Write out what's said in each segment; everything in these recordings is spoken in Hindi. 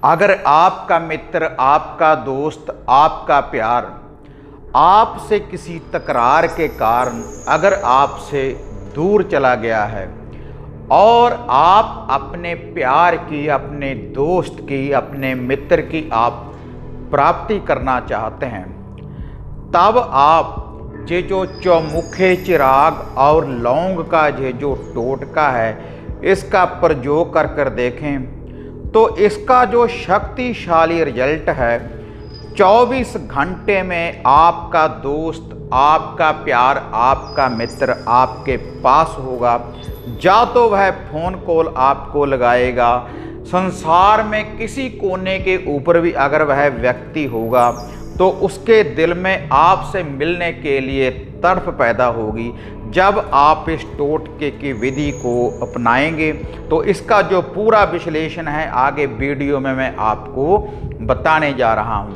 अगर आपका मित्र, आपका दोस्त, आपका प्यार आपसे किसी तकरार के कारण अगर आपसे दूर चला गया है और आप अपने प्यार की, अपने दोस्त की, अपने मित्र की आप प्राप्ति करना चाहते हैं, तब आप ये जो चौमुखे चिराग और लौंग का ये जो टोटका है इसका प्रयोग कर देखें तो इसका जो शक्तिशाली रिजल्ट है 24 घंटे में आपका दोस्त, आपका प्यार, आपका मित्र आपके पास होगा। या तो वह फ़ोन कॉल आपको लगाएगा, संसार में किसी कोने के ऊपर भी अगर वह व्यक्ति होगा तो उसके दिल में आपसे मिलने के लिए तड़प पैदा होगी। जब आप इस टोटके की विधि को अपनाएंगे तो इसका जो पूरा विश्लेषण है आगे वीडियो में मैं आपको बताने जा रहा हूं।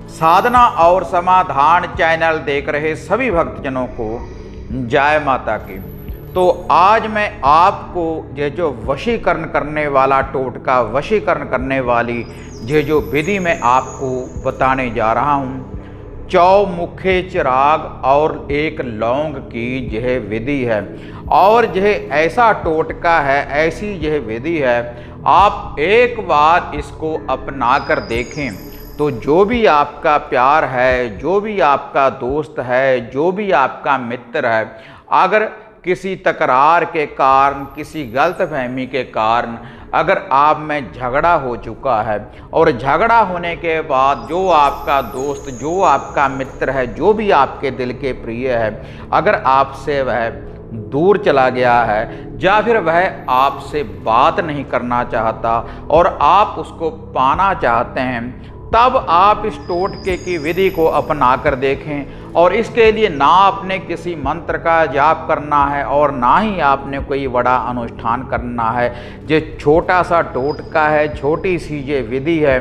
साधना और समाधान चैनल देख रहे सभी भक्तजनों को जय माता की। तो आज मैं आपको ये जो वशीकरण करने वाला टोटका, वशीकरण करने वाली ये जो विधि मैं आपको बताने जा रहा हूँ, चौमुखे चिराग और एक लौंग की यह विधि है। और यह ऐसा टोटका है, ऐसी यह विधि है, आप एक बार इसको अपना कर देखें तो जो भी आपका प्यार है, जो भी आपका दोस्त है, जो भी आपका मित्र है, अगर किसी तकरार के कारण, किसी गलतफहमी के कारण अगर आप में झगड़ा हो चुका है और झगड़ा होने के बाद जो आपका दोस्त, जो आपका मित्र है, जो भी आपके दिल के प्रिय है, अगर आपसे वह दूर चला गया है या फिर वह आपसे बात नहीं करना चाहता और आप उसको पाना चाहते हैं, तब आप इस टोटके की विधि को अपना कर देखें। और इसके लिए ना आपने किसी मंत्र का जाप करना है और ना ही आपने कोई बड़ा अनुष्ठान करना है। ये छोटा सा टोटका है, छोटी सी ये विधि है।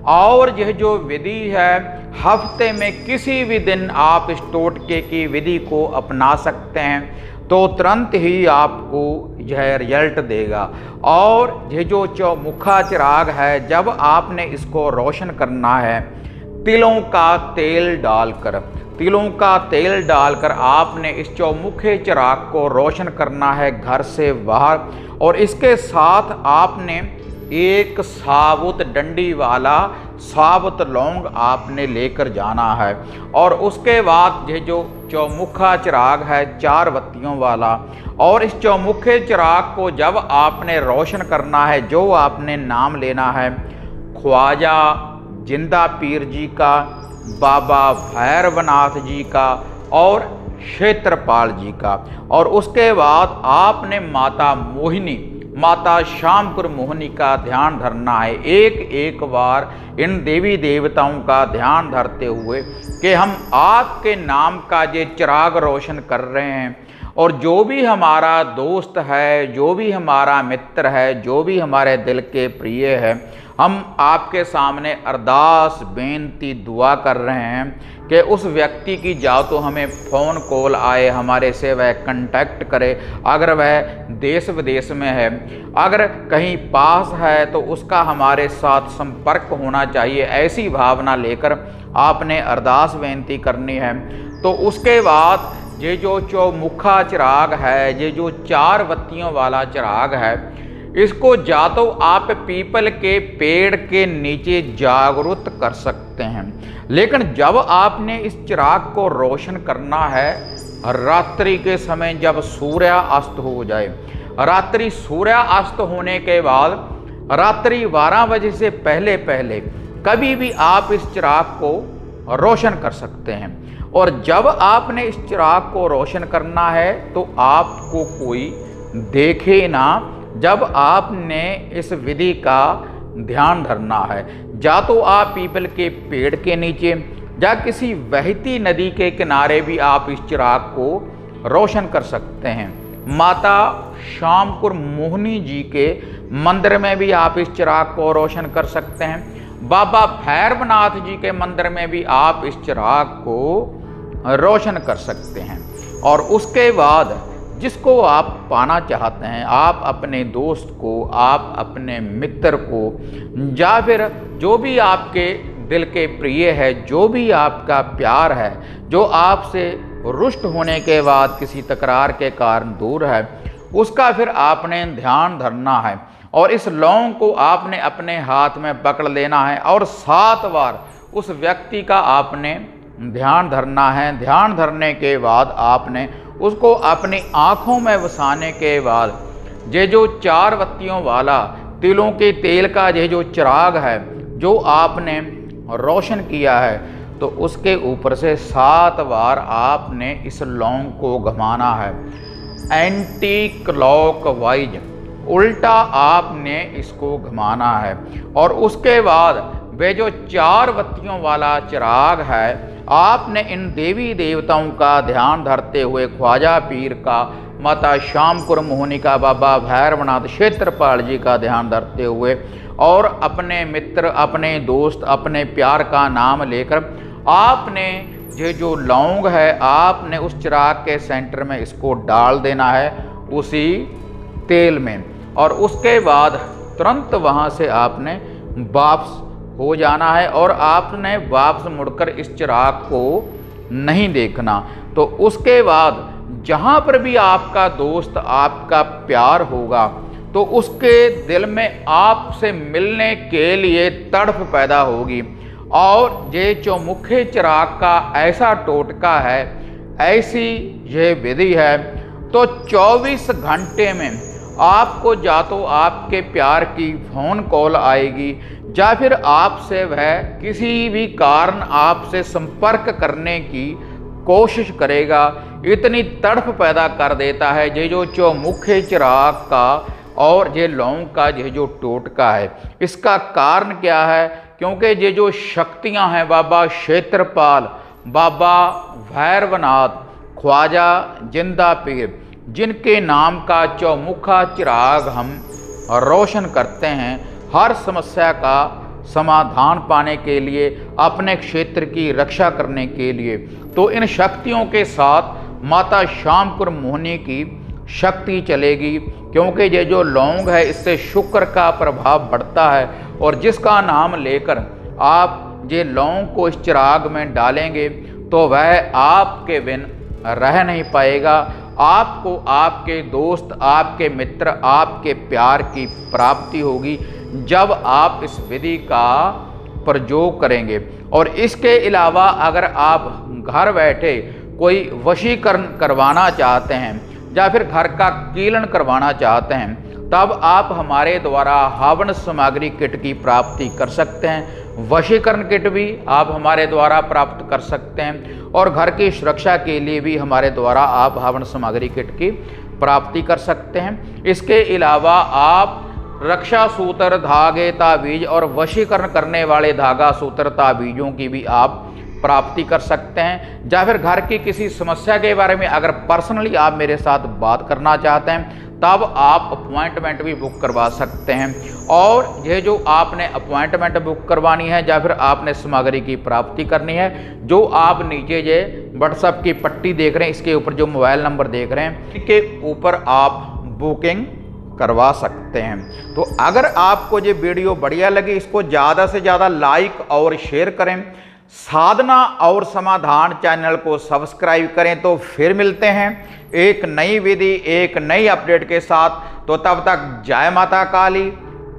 और यह जो विधि है हफ्ते में किसी भी दिन आप इस टोटके की विधि को अपना सकते हैं तो तुरंत ही आपको यह रिजल्ट देगा। और ये जो चौमुखा चिराग है, जब आपने इसको रोशन करना है तिलों का तेल डालकर, तिलों का तेल डालकर आपने इस चौमुखे चिराग को रोशन करना है घर से बाहर। और इसके साथ आपने एक साबुत डंडी वाला साबुत लौंग आपने लेकर जाना है। और उसके बाद ये जो चौमुखा चिराग है 4 बत्तियों वाला, और इस चौमुखे चिराग को जब आपने रोशन करना है, जो आपने नाम लेना है ख्वाजा जिंदा पीर जी का, बाबा भैरवनाथ जी का और क्षेत्रपाल जी का। और उसके बाद आपने माता मोहिनी, माता श्यामपुर मोहिनी का ध्यान धरना है। एक बार इन देवी देवताओं का ध्यान धरते हुए कि हम आपके नाम का ये चिराग रोशन कर रहे हैं। और जो भी हमारा दोस्त है, जो भी हमारा मित्र है, जो भी हमारे दिल के प्रिय है, हम आपके सामने अरदास, बेनती, दुआ कर रहे हैं कि उस व्यक्ति की या तो हमें फ़ोन कॉल आए, हमारे से वह कांटेक्ट करे, अगर वह देश विदेश में है, अगर कहीं पास है तो उसका हमारे साथ संपर्क होना चाहिए। ऐसी भावना लेकर आपने अरदास बेनती करनी है। तो उसके बाद ये जो चौमुखा चिराग है, ये जो 4 बत्तियों वाला चिराग है, इसको या तो आप पीपल के पेड़ के नीचे जागृत कर सकते हैं, लेकिन जब आपने इस चिराग को रोशन करना है रात्रि के समय, जब सूर्य अस्त हो जाए, रात्रि सूर्य अस्त होने के बाद रात्रि 12 बजे से पहले पहले कभी भी आप इस चिराग को रोशन कर सकते हैं। और जब आपने इस चिराग को रोशन करना है तो आपको कोई देखे ना, जब आपने इस विधि का ध्यान धरना है, या तो आप पीपल के पेड़ के नीचे या किसी बहती नदी के किनारे भी आप इस चिराग को रोशन कर सकते हैं। माता श्यामपुर मोहिनी जी के मंदिर में भी आप इस चिराग को रोशन कर सकते हैं। बाबा भैरवनाथ जी के मंदिर में भी आप इस चिराग को रोशन कर सकते हैं। और उसके बाद जिसको आप पाना चाहते हैं, आप अपने दोस्त को, आप अपने मित्र को, या फिर जो भी आपके दिल के प्रिय है, जो भी आपका प्यार है, जो आपसे रुष्ट होने के बाद किसी तकरार के कारण दूर है, उसका फिर आपने ध्यान धरना है। और इस लौंग को आपने अपने हाथ में पकड़ लेना है और 7 बार उस व्यक्ति का आपने ध्यान धरना है। ध्यान धरने के बाद आपने उसको अपनी आँखों में बसाने के बाद ये जो 4 बत्तियों वाला तिलों के तेल का ये जो चिराग है जो आपने रोशन किया है, तो उसके ऊपर से 7 बार आपने इस लौंग को घुमाना है। एंटी क्लॉकवाइज, उल्टा आपने इसको घुमाना है। और उसके बाद वे जो 4 बत्तियों वाला चिराग है, आपने इन देवी देवताओं का ध्यान धरते हुए, ख्वाजा पीर का, माता श्यामकुर मोहिनी का, बाबा भैरवनाथ क्षेत्रपाल जी का ध्यान धरते हुए और अपने मित्र, अपने दोस्त, अपने प्यार का नाम लेकर आपने ये जो लौंग है, आपने उस चिराग के सेंटर में इसको डाल देना है उसी तेल में। और उसके बाद तुरंत वहाँ से आपने वापस हो जाना है और आपने वापस मुड़कर इस चिराग को नहीं देखना। तो उसके बाद जहाँ पर भी आपका दोस्त, आपका प्यार होगा, तो उसके दिल में आपसे मिलने के लिए तड़प पैदा होगी। और ये चौमुखे चिराग का ऐसा टोटका है, ऐसी ये विधि है, तो 24 घंटे में आपको या तो आपके प्यार की फ़ोन कॉल आएगी, या फिर आपसे वह किसी भी कारण आपसे संपर्क करने की कोशिश करेगा। इतनी तड़प पैदा कर देता है ये जो चौमुखे चिराग का और ये लौंग का ये जो टोटका है। इसका कारण क्या है? क्योंकि ये जो शक्तियां हैं, बाबा क्षेत्रपाल, बाबा भैरवनाथ, ख्वाजा जिंदा पीर, जिनके नाम का चौमुखा चिराग हम रोशन करते हैं, हर समस्या का समाधान पाने के लिए, अपने क्षेत्र की रक्षा करने के लिए, तो इन शक्तियों के साथ माता श्यामकुर मोहिनी की शक्ति चलेगी। क्योंकि ये जो लौंग है, इससे शुक्र का प्रभाव बढ़ता है। और जिसका नाम लेकर आप ये लौंग को इस चिराग में डालेंगे, तो वह आपके बिन रह नहीं पाएगा। आपको आपके दोस्त, आपके मित्र, आपके प्यार की प्राप्ति होगी जब आप इस विधि का प्रयोग करेंगे। और इसके अलावा अगर आप घर बैठे कोई वशीकरण करवाना चाहते हैं या फिर घर का कीलन करवाना चाहते हैं, तब आप हमारे द्वारा हवन सामग्री किट की प्राप्ति कर सकते हैं। वशीकरण किट भी आप हमारे द्वारा प्राप्त कर सकते हैं और घर की सुरक्षा के लिए भी हमारे द्वारा आप हवन सामग्री किट की प्राप्ति कर सकते हैं। इसके अलावा आप रक्षा सूत्र, धागे, ताबीज और वशीकरण करने वाले धागा सूत्र ताबीजों की भी आप प्राप्ति कर सकते हैं। या फिर घर की किसी समस्या के बारे में अगर पर्सनली आप मेरे साथ बात करना चाहते हैं, तब आप अपॉइंटमेंट भी बुक करवा सकते हैं। और ये जो आपने अपॉइंटमेंट बुक करवानी है या फिर आपने सामग्री की प्राप्ति करनी है, जो आप नीचे ये व्हाट्सएप की पट्टी देख रहे हैं, इसके ऊपर जो मोबाइल नंबर देख रहे हैं, इसके ऊपर आप बुकिंग करवा सकते हैं। तो अगर आपको ये वीडियो बढ़िया लगी, इसको ज़्यादा से ज़्यादा लाइक और शेयर करें। साधना और समाधान चैनल को सब्सक्राइब करें। तो फिर मिलते हैं एक नई विधि, एक नई अपडेट के साथ। तो तब तक जय माता काली,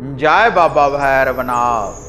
जय बाबा भैरवनाथ।